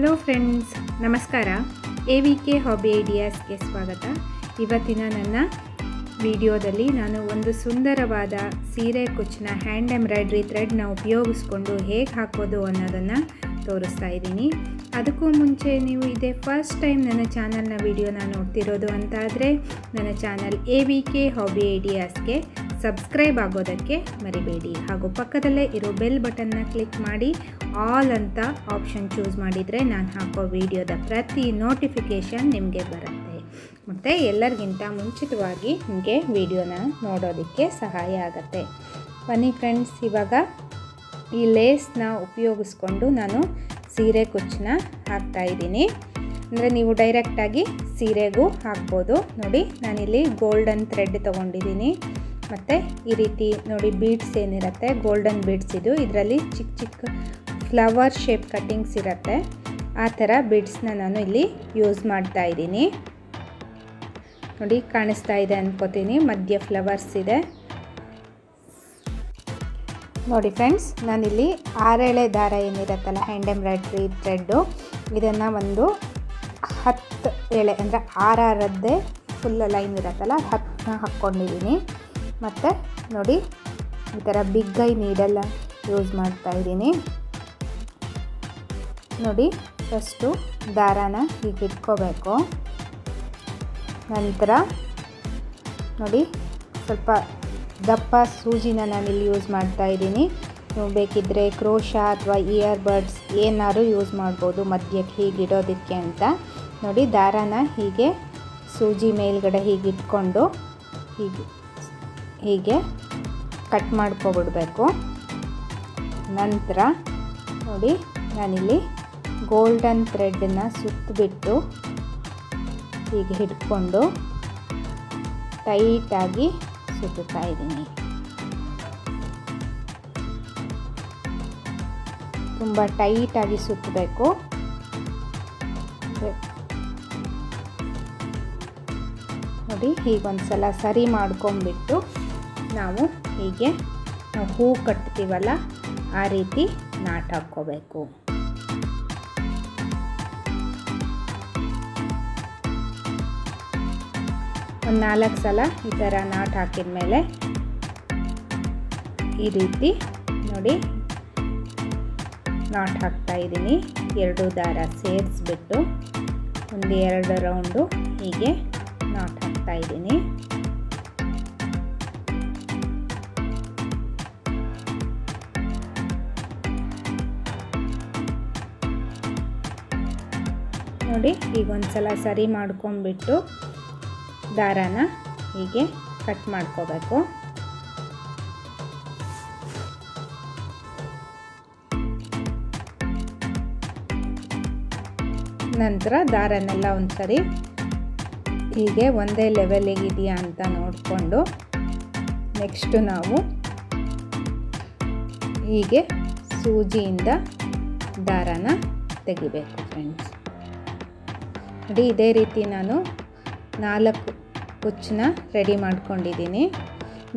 Hello friends, ನಮಸ್ಕಾರ. AVK hobby ಐಡಿಯಾಸ್ಗೆ ಸ್ವಾಗತ. ಇವತ್ತಿನ ನನ್ನ ವಿಡಿಯೋದಲ್ಲಿ ನಾನು ಒಂದು ಸುಂದರವಾದ ಸೀರೆ ಕುಚ್ಚನ್ನ ಹ್ಯಾಂಡ್ ಎಂಬ್ರಾಯ್ಡ್ರಿ ಥ್ರೆಡ್ನ ಉಪಯೋಗಿಸ್ಕೊಂಡು ಹೇಗೆ ಹಾಕೋದು ಅನ್ನೋದನ್ನು ತೋರಿಸ್ತಾ ಇದ್ದೀನಿ. ಅದಕ್ಕೂ ಮುಂಚೆ ನೀವು ಇದೇ ಫಸ್ಟ್ ಟೈಮ್ ನನ್ನ ಚಾನಲ್ನ ವಿಡಿಯೋನ ನೋಡ್ತಿರೋದು ಅಂತಾದರೆ ನನ್ನ ಚಾನಲ್ AVK ಹಾಬಿ ಐಡಿಯಾಸ್ಗೆ ಸಬ್ಸ್ಕ್ರೈಬ್ ಆಗೋದಕ್ಕೆ ಮರಿಬೇಡಿ. ಹಾಗೂ ಪಕ್ಕದಲ್ಲೇ ಇರೋ ಬೆಲ್ ಬಟನ್ನ ಕ್ಲಿಕ್ ಮಾಡಿ ಆಲ್ ಅಂತ ಆಪ್ಷನ್ ಚೂಸ್ ಮಾಡಿದರೆ ನಾನು ಹಾಕೋ ವಿಡಿಯೋದ ಪ್ರತಿ ನೋಟಿಫಿಕೇಷನ್ ನಿಮಗೆ ಬರುತ್ತೆ. ಮತ್ತು ಎಲ್ಲರಿಗಿಂತ ಮುಂಚಿತವಾಗಿ ನಿಮಗೆ ವಿಡಿಯೋನ ನೋಡೋದಕ್ಕೆ ಸಹಾಯ ಆಗುತ್ತೆ. ಬನ್ನಿ ಫ್ರೆಂಡ್ಸ್, ಇವಾಗ ಈ ಲೇಸ್ನ ಉಪಯೋಗಿಸ್ಕೊಂಡು ನಾನು ಸೀರೆ ಕುಚ್ಚನ್ನ ಹಾಕ್ತಾಯಿದ್ದೀನಿ. ಅಂದರೆ ನೀವು ಡೈರೆಕ್ಟಾಗಿ ಸೀರೆಗೂ ಹಾಕ್ಬೋದು. ನೋಡಿ, ನಾನಿಲ್ಲಿ ಗೋಲ್ಡನ್ ಥ್ರೆಡ್ ತೊಗೊಂಡಿದ್ದೀನಿ. ಮತ್ತು ಈ ರೀತಿ ನೋಡಿ ಬೀಡ್ಸ್ ಏನಿರುತ್ತೆ, ಗೋಲ್ಡನ್ ಬೀಡ್ಸ್ ಇದು. ಇದರಲ್ಲಿ ಚಿಕ್ಕ ಚಿಕ್ಕ ಫ್ಲವರ್ ಶೇಪ್ ಕಟ್ಟಿಂಗ್ಸ್ ಇರುತ್ತೆ. ಆ ಥರ ಬೀಡ್ಸ್ನ ನಾನು ಇಲ್ಲಿ ಯೂಸ್ ಮಾಡ್ತಾ ಇದ್ದೀನಿ. ನೋಡಿ, ಕಾಣಿಸ್ತಾ ಇದೆ ಅನ್ಕೋತೀನಿ, ಮಧ್ಯ ಫ್ಲವರ್ಸ್ ಇದೆ. ನೋಡಿ ಫ್ರೆಂಡ್ಸ್, ನಾನಿಲ್ಲಿ 6 ಎಳೆ ದಾರ ಏನಿರುತ್ತಲ್ಲ ಹ್ಯಾಂಡ್ ಎಂಬ್ರಾಯ್ಡ್ರಿ ಥ್ರೆಡ್ಡು, ಇದನ್ನು ಒಂದು 10 ಎಳೆ ಅಂದರೆ 6 ಫುಲ್ ಲೈನ್ ಇರುತ್ತಲ್ಲ 10ನ ಹಾಕ್ಕೊಂಡಿದ್ದೀನಿ. ಮತ್ತು ನೋಡಿ, ಈ ಥರ ಬಿಗ್ ಐ ನೀಡೆಲ್ಲ ಯೂಸ್ ಮಾಡ್ತಾ ಇದ್ದೀನಿ. ನೋಡಿ, ಫಸ್ಟು ದಾರಾನ ಹೀಗೆ ಇಟ್ಕೋಬೇಕು. ನಂತರ ನೋಡಿ, ಸ್ವಲ್ಪ ದಪ್ಪ ಸೂಜಿನ ನಾನಿಲ್ಲಿ ಯೂಸ್ ಮಾಡ್ತಾ ಇದ್ದೀನಿ. ನೀವು ಬೇಕಿದ್ದರೆ ಕ್ರೋಶಾ ಅಥವಾ ಇಯರ್ ಬಡ್ಸ್ ಏನಾದ್ರು ಯೂಸ್ ಮಾಡ್ಬೋದು ಮಧ್ಯಕ್ಕೆ ಹೀಗೆ ಇಡೋದಕ್ಕೆ ಅಂತ. ನೋಡಿ, ದಾರಾನ ಹೀಗೆ ಸೂಜಿ ಮೇಲ್ಗಡೆ ಹೀಗೆ ಇಟ್ಕೊಂಡು ಹೀಗೆ ಕಟ್ ಮಾಡ್ಕೊಬಿಡಬೇಕು. ನಂತರ ನೋಡಿ, ನಾನಿಲ್ಲಿ ಗೋಲ್ಡನ್ ಥ್ರೆಡ್ಡನ್ನು ಸುತ್ತಬಿಟ್ಟು ಹೀಗೆ ಹಿಡ್ಕೊಂಡು ಟೈಟಾಗಿ ಸುತ್ತಾ ಇದ್ದೀನಿ. ತುಂಬ ಟೈಟಾಗಿ ಸುತ್ತಬೇಕು. ನೋಡಿ, ಹೀಗೊಂದ್ಸಲ ಸರಿ ಮಾಡ್ಕೊಂಬಿಟ್ಟು ನಾವು ಹೀಗೆ ಹೂ ಕಟ್ತೀವಲ್ಲ ಆ ರೀತಿ ನಾಟ್ ಹಾಕ್ಕೋಬೇಕು. ಒಂದು 4 ಸಲ ಈ ಥರ ನಾಟ್ ಹಾಕಿದ ಮೇಲೆ ಈ ರೀತಿ ನೋಡಿ ನಾಟ್ ಹಾಕ್ತಾ ಇದ್ದೀನಿ. 2 ದಾರ ಸೇರಿಸ್ಬಿಟ್ಟು ಒಂದು 2 ರೌಂಡು ಹೀಗೆ ನಾಟ್ ಹಾಕ್ತಾ ಇದ್ದೀನಿ. ನೋಡಿ, ಈಗ ಒಂದ್ಸಲ ಸರಿ ಮಾಡ್ಕೊಂಬಿಟ್ಟು ದಾರಾನ ಹೀಗೆ ಕಟ್ ಮಾಡ್ಕೋಬೇಕು. ನಂತರ ದಾರನೆಲ್ಲ ಒಂದ್ಸರಿ ಹೀಗೆ ಒಂದೇ ಲೆವೆಲಿಗಿದೆಯಾ ಅಂತ ನೋಡಿಕೊಂಡು ನೆಕ್ಸ್ಟು ನಾವು ಹೀಗೆ ಸೂಜಿಯಿಂದ ದಾರಾನ ತೆಗಿಬೇಕು ಫ್ರೆಂಡ್ಸ್. ನೋಡಿ, ಇದೇ ರೀತಿ ನಾನು 4 ಕುಚ್ಚನ್ನ ರೆಡಿ ಮಾಡ್ಕೊಂಡಿದ್ದೀನಿ.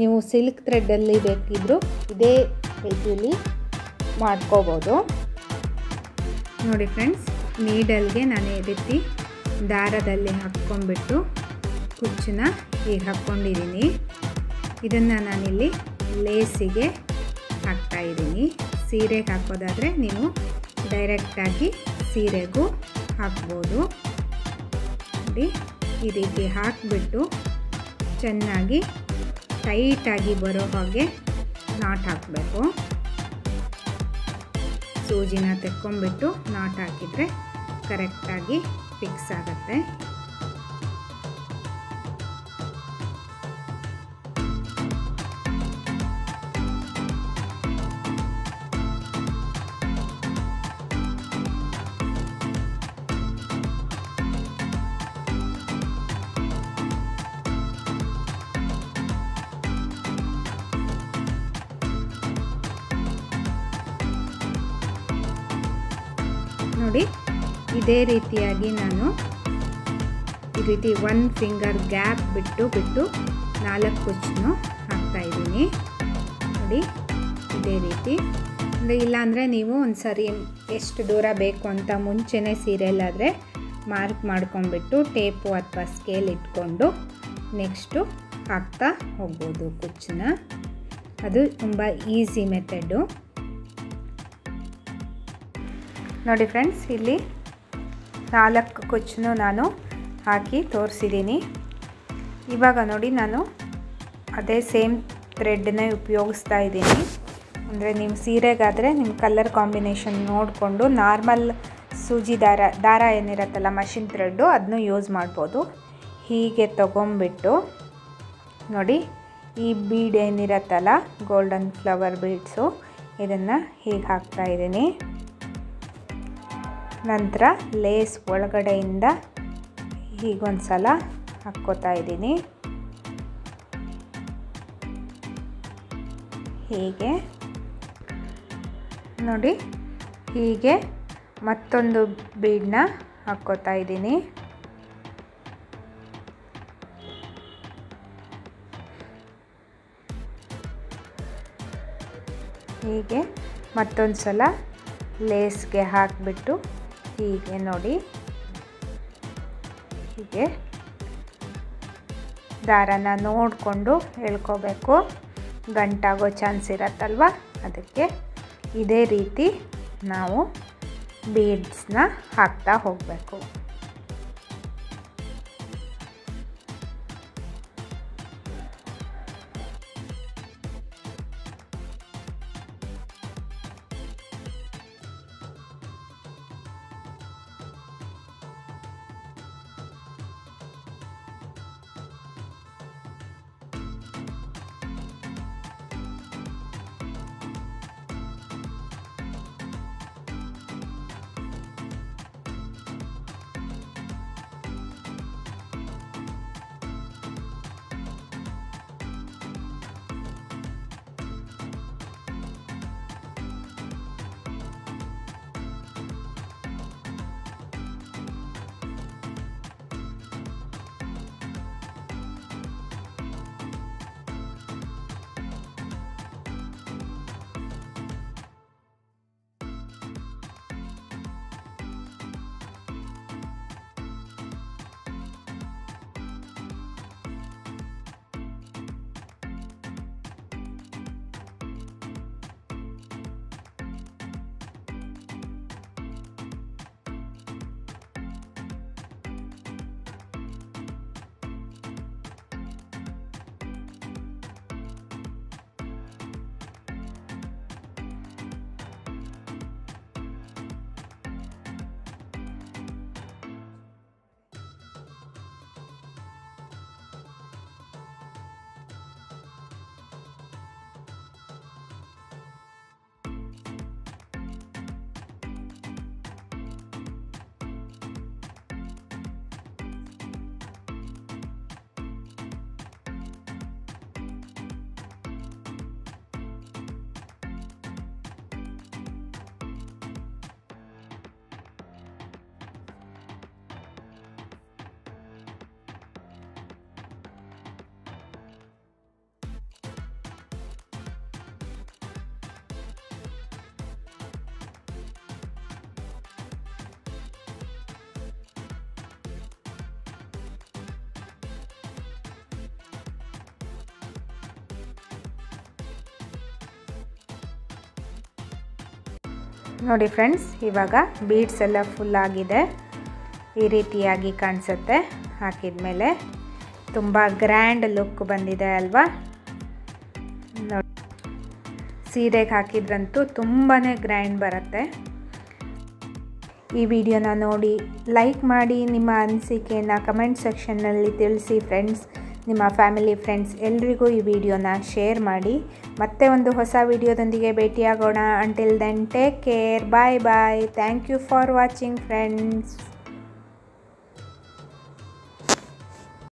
ನೀವು ಸಿಲ್ಕ್ ಥ್ರೆಡ್ಡಲ್ಲಿ ಬೇಕಿದ್ದರೂ ಇದೇ ರೀತಿಯಲ್ಲಿ ಮಾಡ್ಕೋಬೋದು. ನೋಡಿ ಫ್ರೆಂಡ್ಸ್, ನೀಡಲ್ಗೆ ನಾನು ಈ ರೀತಿ ದಾರದಲ್ಲಿ ಹಾಕ್ಕೊಂಡ್ಬಿಟ್ಟು ಕುಚ್ಚನ್ನ ಹೀಗೆ ಹಾಕ್ಕೊಂಡಿದ್ದೀನಿ. ಇದನ್ನು ನಾನಿಲ್ಲಿ ಲೇಸಿಗೆ ಹಾಕ್ತಾಯಿದ್ದೀನಿ. ಸೀರೆಗೆ ಹಾಕೋದಾದರೆ ನೀವು ಡೈರೆಕ್ಟಾಗಿ ಸೀರೆಗೂ ಹಾಕ್ಬೋದು. ನೋಡಿ, ಈ ರೀತಿ ಹಾಕಿಬಿಟ್ಟು ಚೆನ್ನಾಗಿ ಟೈಟಾಗಿ ಬರೋ ಹಾಗೆ ನಾಟ್ ಹಾಕಬೇಕು. ಸೂಜಿನ ತೆಕ್ಕೊಂಬಿಟ್ಟು ನಾಟ್ ಹಾಕಿದರೆ ಕರೆಕ್ಟಾಗಿ ಫಿಕ್ಸ್ ಆಗುತ್ತೆ. ನೋಡಿ, ಇದೇ ರೀತಿಯಾಗಿ ನಾನು ಈ ರೀತಿ 1 ಫಿಂಗರ್ ಗ್ಯಾಪ್ ಬಿಟ್ಟು 4 ಕುಚ್ಚನ್ನು ಹಾಕ್ತಾಯಿದ್ದೀನಿ. ನೋಡಿ, ಇದೇ ರೀತಿ ಇಲ್ಲಾಂದರೆ ನೀವು ಒಂದು ಸರಿ ಎಷ್ಟು ದೂರ ಬೇಕು ಅಂತ ಮುಂಚೆನೇ ಸೀರೆಯಲ್ಲಾದರೆ ಮಾರ್ಕ್ ಮಾಡ್ಕೊಂಡ್ಬಿಟ್ಟು ಟೇಪು ಅಥವಾ ಸ್ಕೇಲ್ ಇಟ್ಕೊಂಡು ನೆಕ್ಸ್ಟು ಹಾಕ್ತಾ ಹೋಗ್ಬೋದು ಕುಚ್ಚನ್ನ. ಅದು ತುಂಬ ಈಸಿ ಮೆಥಡು. ನೋಡಿ ಫ್ರೆಂಡ್ಸ್, ಇಲ್ಲಿ 4 ಕುಚ್ಚನ್ನು ನಾನು ಹಾಕಿ ತೋರಿಸಿದ್ದೀನಿ. ಇವಾಗ ನೋಡಿ ನಾನು ಅದೇ ಸೇಮ್ ಥ್ರೆಡ್ನೇ ಉಪಯೋಗಿಸ್ತಾ ಇದ್ದೀನಿ. ಅಂದರೆ ನಿಮ್ಮ ಸೀರೆಗಾದರೆ ನಿಮ್ಮ ಕಲರ್ ಕಾಂಬಿನೇಷನ್ ನೋಡಿಕೊಂಡು ನಾರ್ಮಲ್ ಸೂಜಿ ದಾರ ಏನಿರುತ್ತಲ್ಲ ಮಷಿನ್ ಥ್ರೆಡ್ಡು ಅದನ್ನು ಯೂಸ್ ಮಾಡ್ಬೋದು. ಹೀಗೆ ತೊಗೊಂಬಿಟ್ಟು ನೋಡಿ ಈ ಬೀಡ್ ಏನಿರುತ್ತಲ್ಲ ಗೋಲ್ಡನ್ ಫ್ಲವರ್ ಬೀಡ್ಸು ಇದನ್ನು ಹೀಗೆ ಹಾಕ್ತಾಯಿದ್ದೀನಿ. ನಂತರ ಲೇಸ್ ಒಳಗಡೆಯಿಂದ ಹೀಗೊಂದು ಸಲ ಹಾಕ್ಕೋತಾ ಇದ್ದೀನಿ. ಹೀಗೆ ನೋಡಿ, ಹೀಗೆ ಮತ್ತೊಂದು ಬೀಡನ್ನ ಹಾಕ್ಕೋತಾ ಇದ್ದೀನಿ. ಹೀಗೆ ಮತ್ತೊಂದು ಸಲ ಲೇಸ್ಗೆ ಹಾಕಿಬಿಟ್ಟು ಹೀಗೆ ನೋಡಿ ಹೀಗೆ ದಾರನ ನೋಡಿಕೊಂಡು ಎಳ್ಕೋಬೇಕು. ಗಂಟಾಗೋ ಚಾನ್ಸ್ ಇರತ್ತಲ್ವ, ಅದಕ್ಕೆ ಇದೇ ರೀತಿ ನಾವು ಬೀಡ್ಸ್ನ ಹಾಕ್ತಾ ಹೋಗಬೇಕು. ನೋಡಿ ಫ್ರೆಂಡ್ಸ್, ಇವಾಗ ಬೀಡ್ಸ್ ಎಲ್ಲ ಫುಲ್ ಆಗಿದೆ. ಈ ರೀತಿಯಾಗಿ ಕಾಣಿಸುತ್ತೆ. ಹಾಕಿದ ಮೇಲೆ ತುಂಬ ಗ್ರ್ಯಾಂಡ್ ಲುಕ್ ಬಂದಿದೆ ಅಲ್ವಾ? ನೋಡಿ, ಸೀರೆಗೆ ಹಾಕಿದ್ರಂತೂ ತುಂಬಾ ಗ್ರ್ಯಾಂಡ್ ಬರುತ್ತೆ. ಈ ವಿಡಿಯೋನ ನೋಡಿ ಲೈಕ್ ಮಾಡಿ, ನಿಮ್ಮ ಅನಿಸಿಕೆಯನ್ನು ಕಮೆಂಟ್ ಸೆಕ್ಷನ್ನಲ್ಲಿ ತಿಳಿಸಿ ಫ್ರೆಂಡ್ಸ್. ನಿಮ್ಮ ಫ್ಯಾಮಿಲಿ ಫ್ರೆಂಡ್ಸ್ ಎಲ್ರಿಗೂ ಈ ವಿಡಿಯೋನ ಶೇರ್ ಮಾಡಿ. ಮತ್ತೆ ಒಂದು ಹೊಸ ವಿಡಿಯೋದೊಂದಿಗೆ ಭೇಟಿಯಾಗೋಣ. Until then take care, bye bye. Thank you for watching friends.